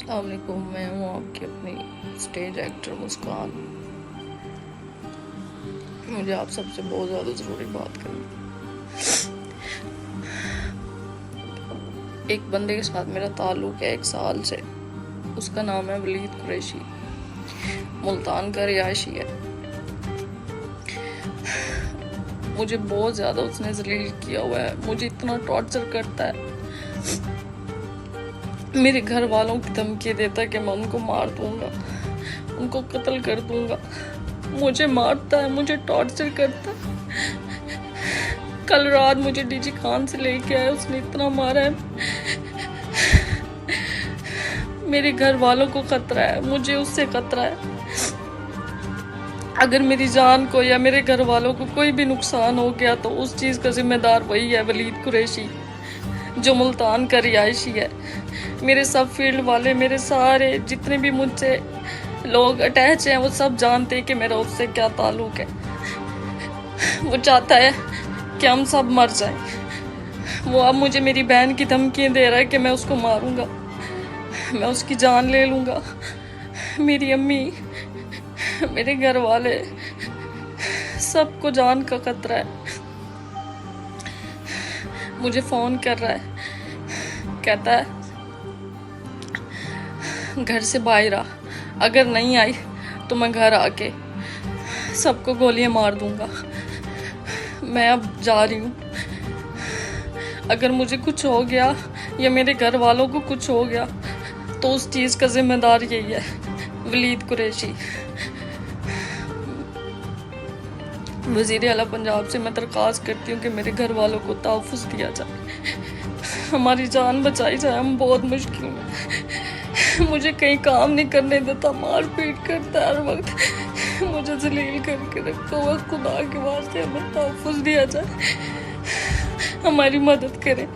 अस्सलाम वालेकुम, मैं हूँ आपकी अपनी स्टेज एक्टर मुस्कान। मुझे आप सबसे बहुत ज़्यादा ज़रूरी बात करनी। एक बंदे के साथ मेरा ताल्लुक़ है 1 साल से। उसका नाम है वलीद कुरैशी, मुल्तान का रिहायशी है। मुझे बहुत ज़्यादा उसने ज़लील किया हुआ है, मुझे इतना टॉर्चर करता है। मेरे घर वालों की धमकी देता है कि मैं उनको मार दूंगा, उनको कत्ल कर दूंगा। मुझे मारता है, मुझे टॉर्चर करता है। कल रात मुझे डीजी खान से लेके आया, उसने इतना मारा है। मेरे घर वालों को खतरा है, मुझे उससे खतरा है। अगर मेरी जान को या मेरे घर वालों को कोई भी नुकसान हो गया तो उस चीज़ का जिम्मेदार वही है, वलीद कुरैशी, जो मुल्तान का रिहायशी है। मेरे सब फील्ड वाले, मेरे सारे जितने भी मुझसे लोग अटैच हैं, वो सब जानते हैं कि मेरा उससे क्या ताल्लुक़ है। वो चाहता है कि हम सब मर जाएं। वो अब मुझे मेरी बहन की धमकियाँ दे रहा है कि मैं उसको मारूंगा, मैं उसकी जान ले लूँगा। मेरी अम्मी, मेरे घर वाले, सबको जान का खतरा है। मुझे फ़ोन कर रहा है, कहता है घर से बाहर आ, अगर नहीं आई तो मैं घर आके सबको गोलियां मार दूंगा। मैं अब जा रही हूँ। अगर मुझे कुछ हो गया या मेरे घर वालों को कुछ हो गया तो उस चीज़ का जिम्मेदार यही है, वलीद कुरैशी। वज़ीर आला पंजाब से मैं दरख्वास्त करती हूँ कि मेरे घर वालों को तहफ़्फ़ुज़ दिया जाए, हमारी जान बचाई जाए। हम बहुत मुश्किल में, मुझे कहीं काम नहीं करने देता, मार पीट करता है हर वक्त, मुझे जलील करके रखा हुआ। खुदा के वास्ते हमें तहफ़्फ़ुज़ दिया जाए, हमारी मदद करें।